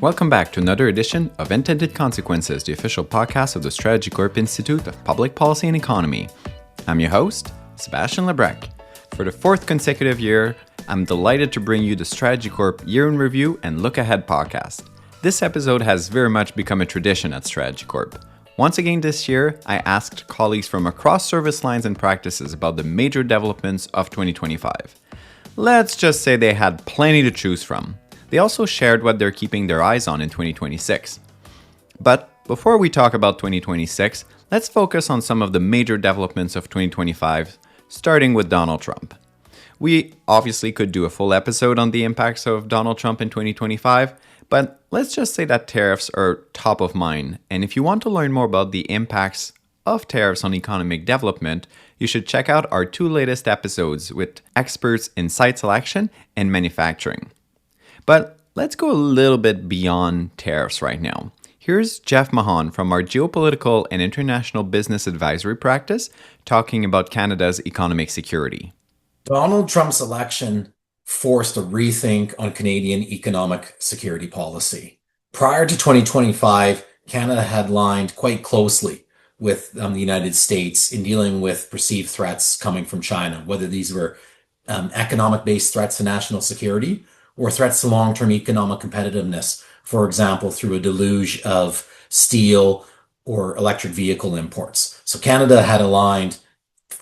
Welcome back to another edition of Intended Consequences, the official podcast of the Strategy Corp Institute of Public Policy and Economy. I'm your host, Sebastian Lebrec. For the fourth consecutive year, I'm delighted to bring you the Strategy Corp Year in Review and Look Ahead podcast. This episode has very much become a tradition at Strategy Corp. Once again this year, I asked colleagues from across service lines and practices about the major developments of 2025. Let's just say they had plenty to choose from. They also shared what they're keeping their eyes on in 2026. But before we talk about 2026, let's focus on some of the major developments of 2025, starting with Donald Trump. We obviously could do a full episode on the impacts of Donald Trump in 2025, but let's just say that tariffs are top of mind. And if you want to learn more about the impacts of tariffs on economic development, you should check out our two latest episodes with experts in site selection and manufacturing. But let's go a little bit beyond tariffs right now. Here's Jeff Mahan from our Geopolitical and International Business Advisory practice talking about Canada's economic security. Donald Trump's election forced a rethink on Canadian economic security policy. Prior to 2025, Canada had aligned quite closely with the United States in dealing with perceived threats coming from China, whether these were economic-based threats to national security or threats to long-term economic competitiveness, for example, through a deluge of steel or electric vehicle imports. So Canada had aligned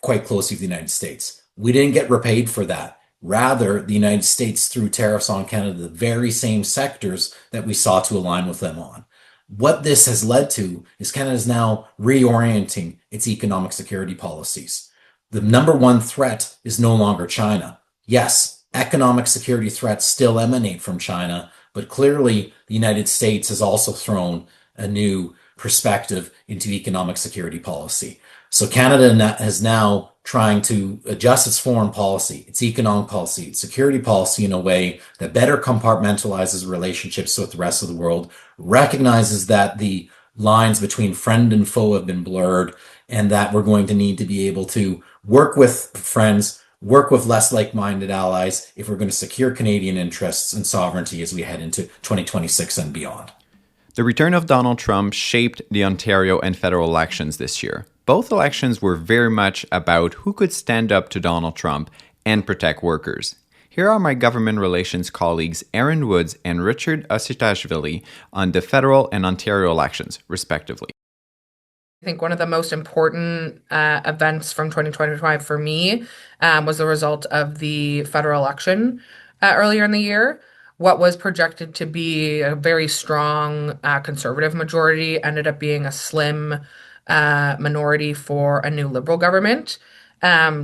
quite closely with the United States. We didn't get repaid for that. Rather, the United States threw tariffs on Canada, the very same sectors that we sought to align with them on. What this has led to is Canada is now reorienting its economic security policies. The number one threat is no longer China. Yes, economic security threats still emanate from China, but clearly the United States has also thrown a new perspective into economic security policy. So Canada is now trying to adjust its foreign policy, its economic policy, its security policy in a way that better compartmentalizes relationships with the rest of the world, recognizes that the lines between friend and foe have been blurred, and that we're going to need to be able to work with friends, work with less like-minded allies if we're going to secure Canadian interests and sovereignty as we head into 2026 and beyond. The return of Donald Trump shaped the Ontario and federal elections this year. Both elections were very much about who could stand up to Donald Trump and protect workers. Here are my government relations colleagues Aaron Woods and Richard Ositashvili on the federal and Ontario elections, respectively. I think one of the most important events from 2025 for me was the result of the federal election earlier in the year. What was projected to be a very strong conservative majority ended up being a slim minority for a new Liberal government.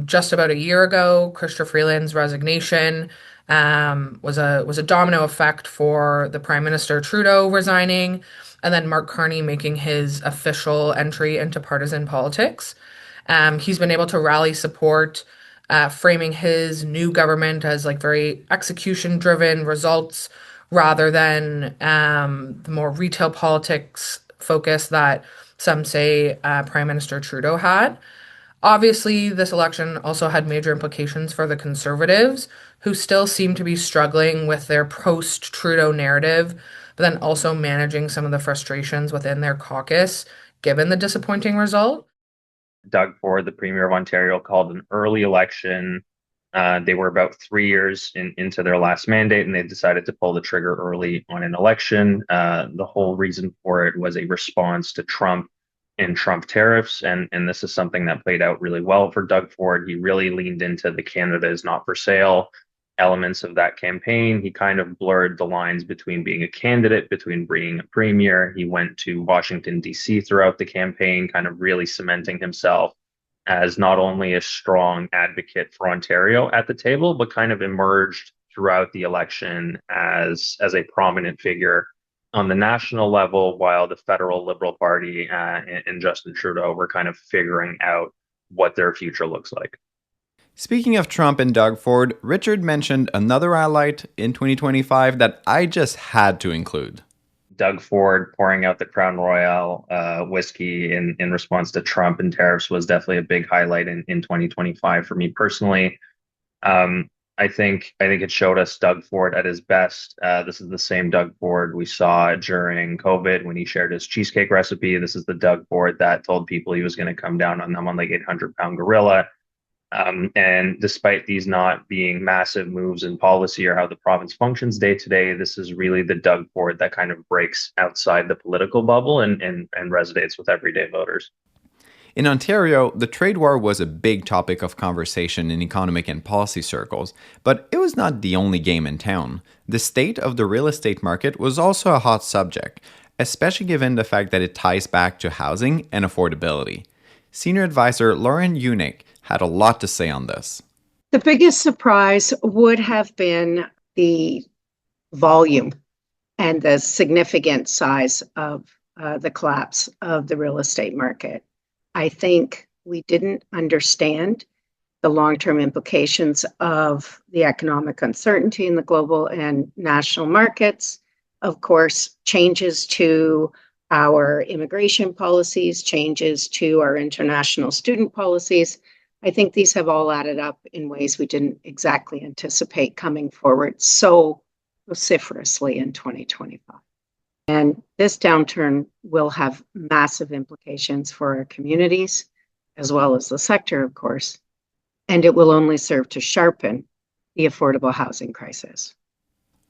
Just about a year ago, Chrystia Freeland's resignation was a domino effect for the Prime Minister Trudeau resigning, and then Mark Carney making his official entry into partisan politics. He's been able to rally support, framing his new government as like very execution-driven results rather than the more retail politics focus that some say Prime Minister Trudeau had. Obviously, this election also had major implications for the Conservatives, who still seem to be struggling with their post-Trudeau narrative, but then also managing some of the frustrations within their caucus, given the disappointing result. Doug Ford, the Premier of Ontario, called an early election. They were about 3 years into their last mandate, and they decided to pull the trigger early on an election. The whole reason for it was a response to Trump and Trump tariffs, and this is something that played out really well for Doug Ford. He really leaned into the Canada is not for sale elements of that campaign. He kind of blurred the lines between being a candidate, between being a premier. He went to Washington, D.C. throughout the campaign, kind of really cementing himself as not only a strong advocate for Ontario at the table, but kind of emerged throughout the election as a prominent figure on the national level, while the federal Liberal Party and Justin Trudeau were kind of figuring out what their future looks like. Speaking of Trump and Doug Ford, Richard mentioned another highlight in 2025 that I just had to include. Doug Ford pouring out the Crown Royal whiskey in response to Trump and tariffs was definitely a big highlight in 2025 for me personally. I think it showed us Doug Ford at his best. This is the same Doug Ford we saw during COVID when he shared his cheesecake recipe. This is the Doug Ford that told people he was going to come down on them on like 800-pound gorilla. And despite these not being massive moves in policy or how the province functions day to day, this is really the Doug Ford that kind of breaks outside the political bubble and resonates with everyday voters. In Ontario, the trade war was a big topic of conversation in economic and policy circles, but it was not the only game in town. The state of the real estate market was also a hot subject, especially given the fact that it ties back to housing and affordability. Senior advisor Lauren Unick had a lot to say on this. The biggest surprise would have been the volume and the significant size of the collapse of the real estate market. I think we didn't understand the long-term implications of the economic uncertainty in the global and national markets. Of course, changes to our immigration policies, changes to our international student policies. I think these have all added up in ways we didn't exactly anticipate coming forward so vociferously in 2025. And this downturn will have massive implications for our communities, as well as the sector, of course, and it will only serve to sharpen the affordable housing crisis.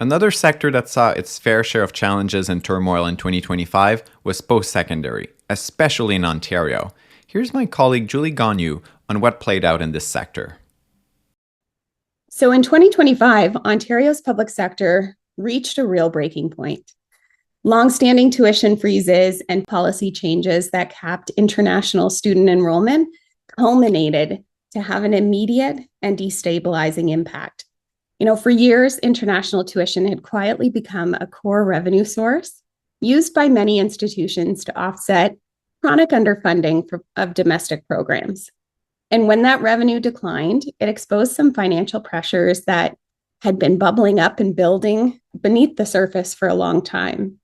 Another sector that saw its fair share of challenges and turmoil in 2025 was post-secondary, especially in Ontario. Here's my colleague Julie Gagnon on what played out in this sector. So in 2025, Ontario's public sector reached a real breaking point. Longstanding tuition freezes and policy changes that capped international student enrollment culminated to have an immediate and destabilizing impact. For years, international tuition had quietly become a core revenue source used by many institutions to offset chronic underfunding of domestic programs. And when that revenue declined, it exposed some financial pressures that had been bubbling up and building beneath the surface for a long time.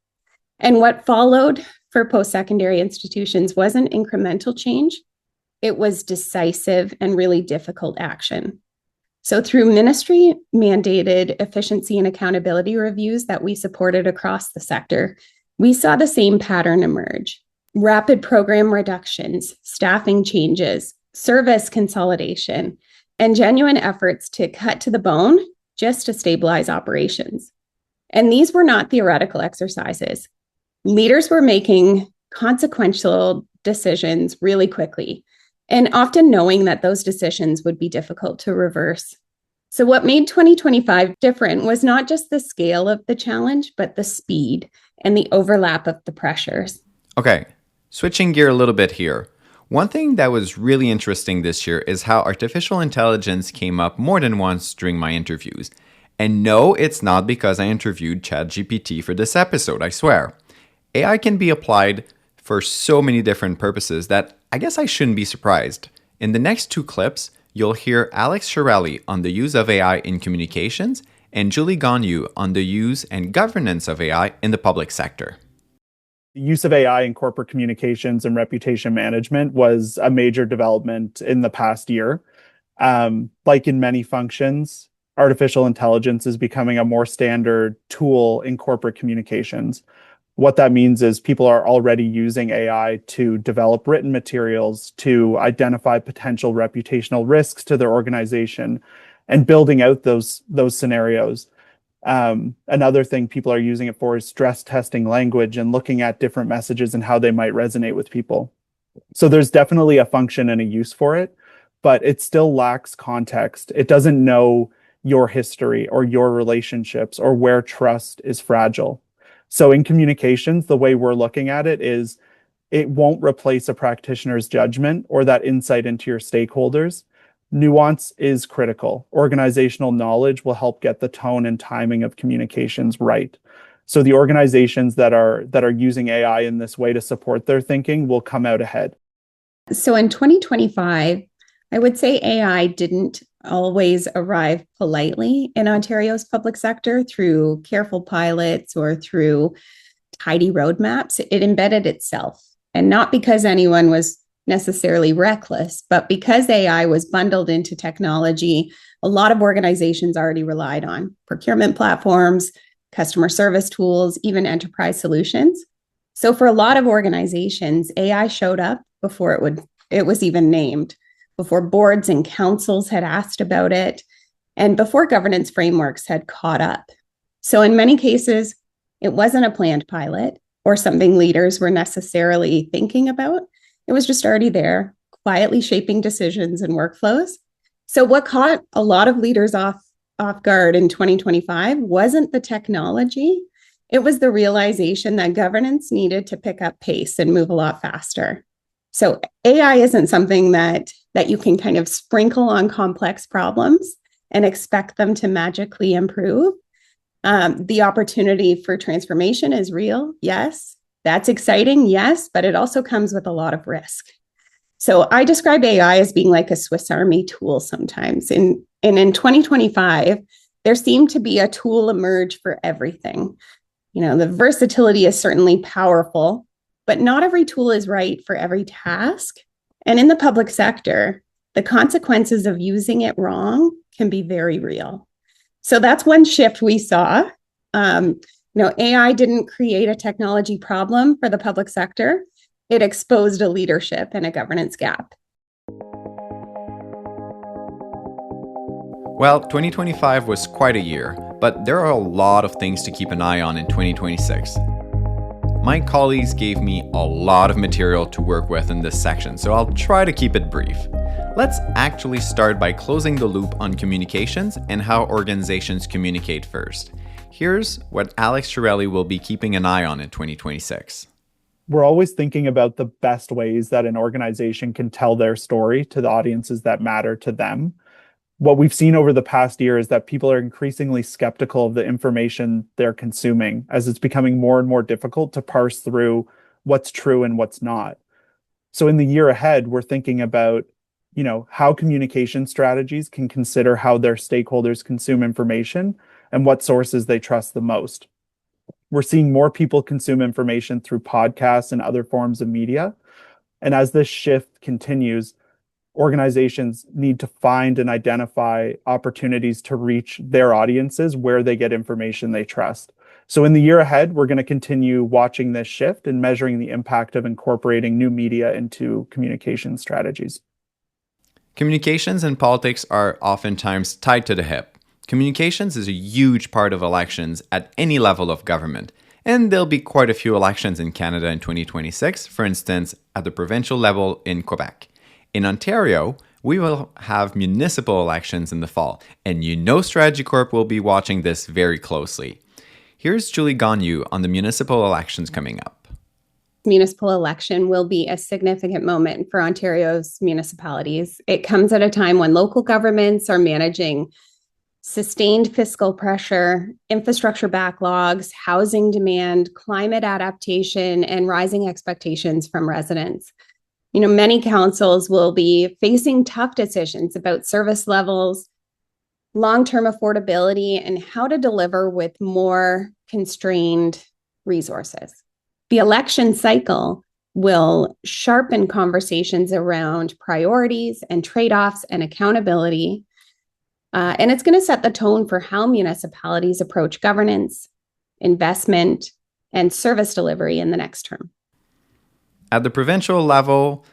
And what followed for post-secondary institutions wasn't incremental change. It was decisive and really difficult action. So through ministry-mandated efficiency and accountability reviews that we supported across the sector, we saw the same pattern emerge. Rapid program reductions, staffing changes, service consolidation, and genuine efforts to cut to the bone just to stabilize operations. And these were not theoretical exercises. Leaders were making consequential decisions really quickly, and often knowing that those decisions would be difficult to reverse. So what made 2025 different was not just the scale of the challenge, but the speed and the overlap of the pressures. Okay, switching gear a little bit here. One thing that was really interesting this year is how artificial intelligence came up more than once during my interviews. And no, it's not because I interviewed ChatGPT for this episode, I swear. AI can be applied for so many different purposes that I guess I shouldn't be surprised. In the next two clips, you'll hear Alex Shirelli on the use of AI in communications and Julie Gagnon on the use and governance of AI in the public sector. The use of AI in corporate communications and reputation management was a major development in the past year. Like in many functions, artificial intelligence is becoming a more standard tool in corporate communications. What that means is people are already using AI to develop written materials, to identify potential reputational risks to their organization, and building out those scenarios. Another thing people are using it for is stress testing language and looking at different messages and how they might resonate with people. So there's definitely a function and a use for it, but it still lacks context. It doesn't know your history or your relationships or where trust is fragile. So in communications, the way we're looking at it is it won't replace a practitioner's judgment or that insight into your stakeholders. Nuance is critical. Organizational knowledge will help get the tone and timing of communications right. So the organizations that are using AI in this way to support their thinking will come out ahead. So in 2025, I would say AI didn't always arrive politely in Ontario's public sector through careful pilots or through tidy roadmaps. It embedded itself, and not because anyone was necessarily reckless, but because AI was bundled into technology, a lot of organizations already relied on procurement platforms, customer service tools, even enterprise solutions. So for a lot of organizations, AI showed up before it was even named, before boards and councils had asked about it, and before governance frameworks had caught up. So in many cases, it wasn't a planned pilot or something leaders were necessarily thinking about. It was just already there, quietly shaping decisions and workflows. So what caught a lot of leaders off guard in 2025 wasn't the technology. It was the realization that governance needed to pick up pace and move a lot faster. So AI isn't something that you can kind of sprinkle on complex problems and expect them to magically improve. The opportunity for transformation is real, yes. That's exciting, yes, but it also comes with a lot of risk. So I describe AI as being like a Swiss Army tool sometimes. And in 2025, there seemed to be a tool emerge for everything. You know, the versatility is certainly powerful, but not every tool is right for every task. And in the public sector, the consequences of using it wrong can be very real. So that's one shift we saw. AI didn't create a technology problem for the public sector. It exposed a leadership and a governance gap. Well, 2025 was quite a year, but there are a lot of things to keep an eye on in 2026. My colleagues gave me a lot of material to work with in this section, so I'll try to keep it brief. Let's actually start by closing the loop on communications and how organizations communicate first. Here's what Alex Chiarelli will be keeping an eye on in 2026. We're always thinking about the best ways that an organization can tell their story to the audiences that matter to them. What we've seen over the past year is that people are increasingly skeptical of the information they're consuming, as it's becoming more and more difficult to parse through what's true and what's not. So in the year ahead, we're thinking about how communication strategies can consider how their stakeholders consume information and what sources they trust the most. We're seeing more people consume information through podcasts and other forms of media. And as this shift continues, organizations need to find and identify opportunities to reach their audiences where they get information they trust. So in the year ahead, we're going to continue watching this shift and measuring the impact of incorporating new media into communication strategies. Communications and politics are oftentimes tied to the hip. Communications is a huge part of elections at any level of government, and there'll be quite a few elections in Canada in 2026, for instance, at the provincial level in Quebec. In Ontario, we will have municipal elections in the fall, and Strategy Corp will be watching this very closely. Here's Julie Gagnon on the municipal elections coming up. Municipal election will be a significant moment for Ontario's municipalities. It comes at a time when local governments are managing sustained fiscal pressure, infrastructure backlogs, housing demand, climate adaptation, and rising expectations from residents. Many councils will be facing tough decisions about service levels, long-term affordability, and how to deliver with more constrained resources. The election cycle will sharpen conversations around priorities and trade-offs and accountability. And it's going to set the tone for how municipalities approach governance, investment, and service delivery in the next term. At the provincial level,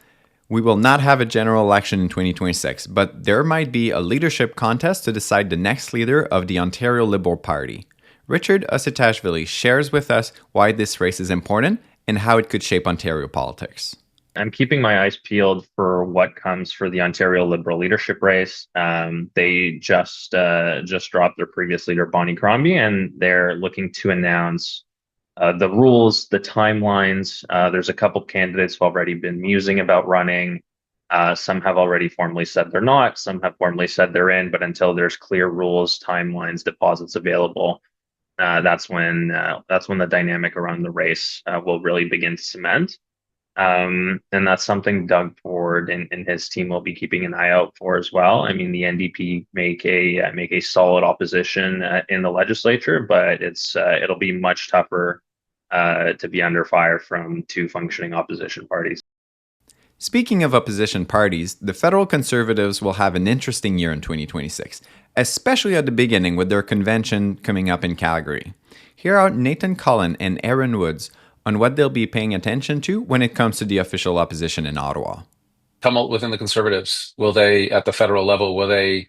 we will not have a general election in 2026, but there might be a leadership contest to decide the next leader of the Ontario Liberal Party. Richard Ositashvili shares with us why this race is important and how it could shape Ontario politics. I'm keeping my eyes peeled for what comes for the Ontario Liberal leadership race. They just dropped their previous leader, Bonnie Crombie, and they're looking to announce the rules, the timelines. There's a couple candidates who've already been musing about running. Some have already formally said they're not. Some have formally said they're in. But until there's clear rules, timelines, deposits available, that's when the dynamic around the race will really begin to cement. And that's something Doug Ford and his team will be keeping an eye out for as well. I mean, the NDP make a solid opposition in the legislature, but it'll be much tougher to be under fire from two functioning opposition parties. Speaking of opposition parties, the federal Conservatives will have an interesting year in 2026, especially at the beginning with their convention coming up in Calgary. Here are Nathan Cullen and Aaron Woods on what they'll be paying attention to when it comes to the official opposition in Ottawa. Tumult within the Conservatives. Will they, at the federal level, will they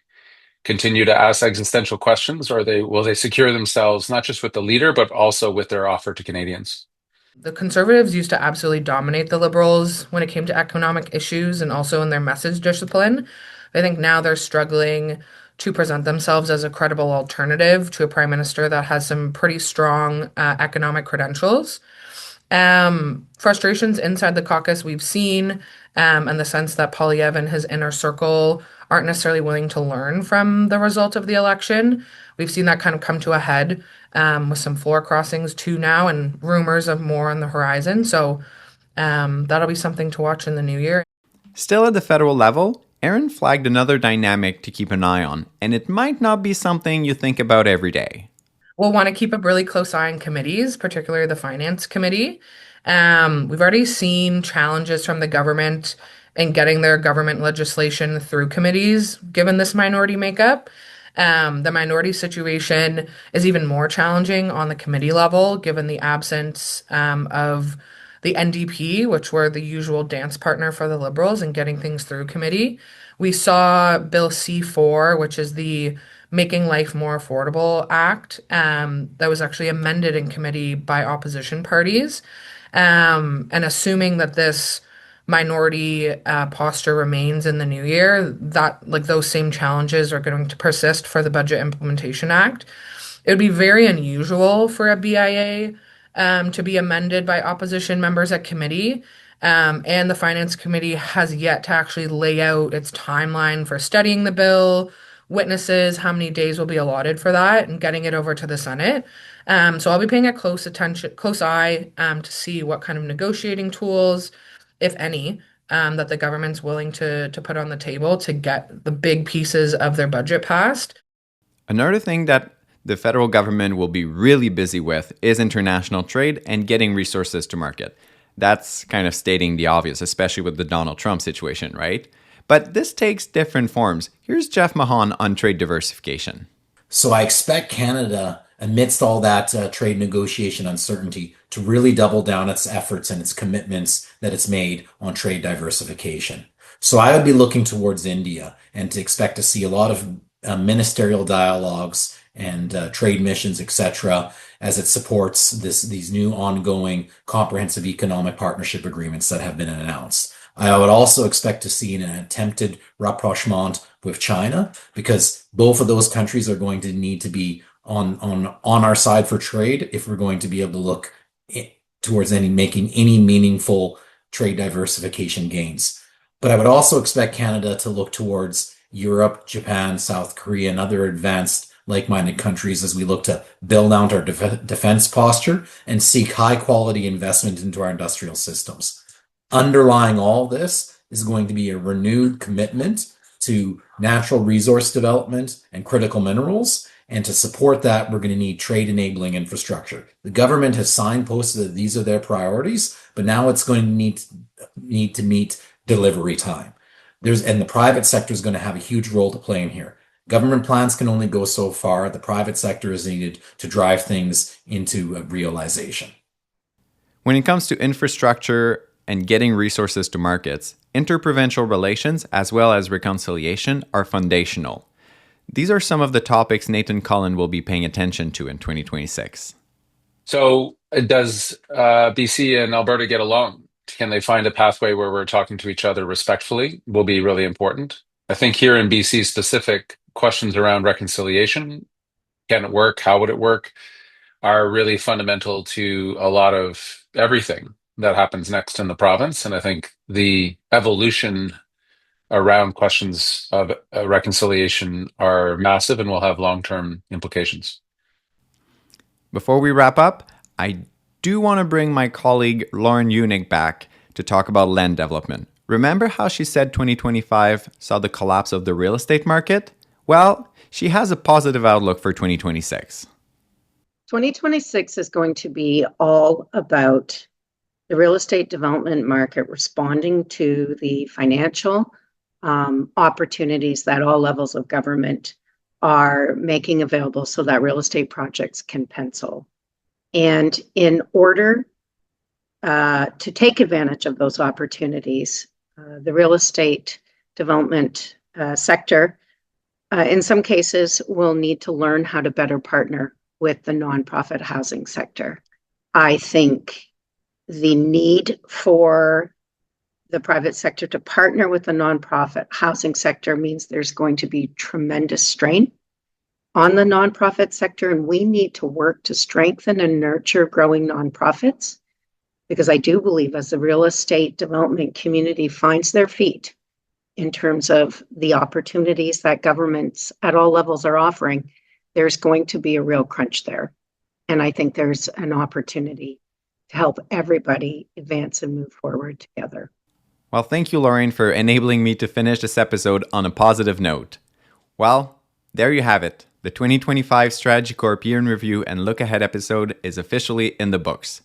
continue to ask existential questions, or will they secure themselves not just with the leader, but also with their offer to Canadians? The Conservatives used to absolutely dominate the Liberals when it came to economic issues and also in their message discipline. I think now they're struggling to present themselves as a credible alternative to a prime minister that has some pretty strong economic credentials. Frustrations inside the caucus we've seen, and the sense that Poilievre and his inner circle aren't necessarily willing to learn from the result of the election. We've seen that kind of come to a head with some floor crossings too now and rumors of more on the horizon. So that'll be something to watch in the new year. Still at the federal level, Aaron flagged another dynamic to keep an eye on, and it might not be something you think about every day. We'll want to keep a really close eye on committees, particularly the Finance Committee. We've already seen challenges from the government in getting their government legislation through committees, given this minority makeup. The minority situation is even more challenging on the committee level, given the absence of the NDP, which were the usual dance partner for the Liberals in getting things through committee. We saw Bill C4, which is the Making Life More Affordable Act, that was actually amended in committee by opposition parties. And assuming that this minority posture remains in the new year, that those same challenges are going to persist for the Budget Implementation Act. It would be very unusual for a BIA to be amended by opposition members at committee. And the Finance Committee has yet to actually lay out its timeline for studying the bill, witnesses, how many days will be allotted for that, and getting it over to the Senate. So I'll be paying a close eye to see what kind of negotiating tools, if any, that the government's willing to put on the table to get the big pieces of their budget passed. Another thing that the federal government will be really busy with is international trade and getting resources to market. That's kind of stating the obvious, especially with the Donald Trump situation, right? But this takes different forms. Here's Jeff Mahan on trade diversification. So I expect Canada, amidst all that trade negotiation uncertainty, to really double down its efforts and its commitments that it's made on trade diversification. So I would be looking towards India and to expect to see a lot of ministerial dialogues and trade missions, etc., as it supports these new ongoing comprehensive economic partnership agreements that have been announced. I would also expect to see an attempted rapprochement with China, because both of those countries are going to need to be on our side for trade if we're going to be able to look towards making any meaningful trade diversification gains. But I would also expect Canada to look towards Europe, Japan, South Korea, and other advanced like-minded countries as we look to build out our defense posture and seek high-quality investment into our industrial systems. Underlying all this is going to be a renewed commitment to natural resource development and critical minerals. And to support that, we're going to need trade enabling infrastructure. The government has signposted that these are their priorities, but now it's going to need to meet delivery time. And the private sector is going to have a huge role to play in here. Government plans can only go so far. The private sector is needed to drive things into realization. When it comes to infrastructure and getting resources to markets, interprovincial relations as well as reconciliation are foundational. These are some of the topics Nathan Cullen will be paying attention to in 2026. So does BC and Alberta get along? Can they find a pathway where we're talking to each other respectfully? Will be really important. I think here in BC, specific questions around reconciliation, can it work? How would it work? Are really fundamental to a lot of everything that happens next in the province. And I think the evolution around questions of reconciliation are massive and will have long-term implications. Before we wrap up, I do want to bring my colleague Lauren Unick back to talk about land development. Remember how she said 2025 saw the collapse of the real estate market? Well, she has a positive outlook for 2026. 2026 is going to be all about the real estate development market responding to the financial opportunities that all levels of government are making available so that real estate projects can pencil. And in order to take advantage of those opportunities, the real estate development sector, in some cases, will need to learn how to better partner with the nonprofit housing sector. I think the need for the private sector to partner with the nonprofit housing sector means there's going to be tremendous strain on the nonprofit sector, and we need to work to strengthen and nurture growing nonprofits, because I do believe as the real estate development community finds their feet in terms of the opportunities that governments at all levels are offering, there's going to be a real crunch there. And I think there's an opportunity to help everybody advance and move forward together. Well, thank you, Lauren, for enabling me to finish this episode on a positive note. Well, there you have it. The 2025 Strategy Corp Year in Review and Look Ahead episode is officially in the books.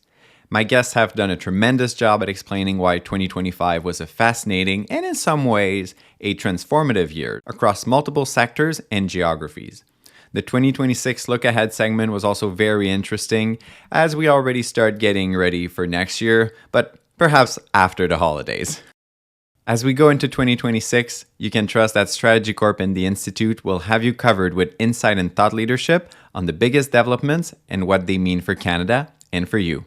My guests have done a tremendous job at explaining why 2025 was a fascinating and in some ways a transformative year across multiple sectors and geographies. The 2026 Look Ahead segment was also very interesting as we already start getting ready for next year, but perhaps after the holidays. As we go into 2026, you can trust that Strategy Corp and the Institute will have you covered with insight and thought leadership on the biggest developments and what they mean for Canada and for you.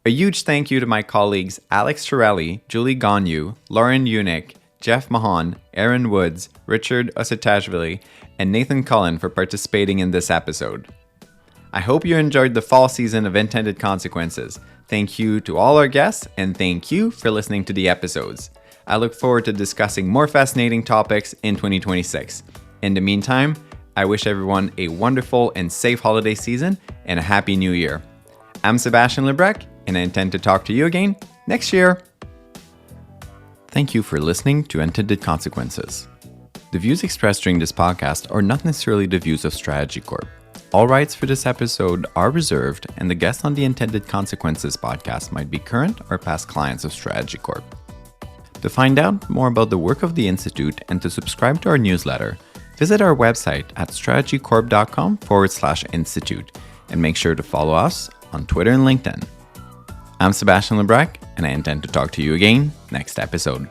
A huge thank you to my colleagues Alex Torelli, Julie Gagnon, Lauren Unick, Jeff Mahan, Aaron Woods, Richard Ositashvili, and Nathan Cullen for participating in this episode. I hope you enjoyed the fall season of Intended Consequences. Thank you to all our guests, and thank you for listening to the episodes. I look forward to discussing more fascinating topics in 2026. In the meantime, I wish everyone a wonderful and safe holiday season and a happy new year. I'm Sebastian Lebrec, and I intend to talk to you again next year. Thank you for listening to Intended Consequences. The views expressed during this podcast are not necessarily the views of Strategy Corp. All rights for this episode are reserved, and the guests on the Intended Consequences podcast might be current or past clients of Strategy Corp. To find out more about the work of the Institute and to subscribe to our newsletter, visit our website at strategycorp.com/institute and make sure to follow us on Twitter and LinkedIn. I'm Sebastian Lebrec, and I intend to talk to you again next episode.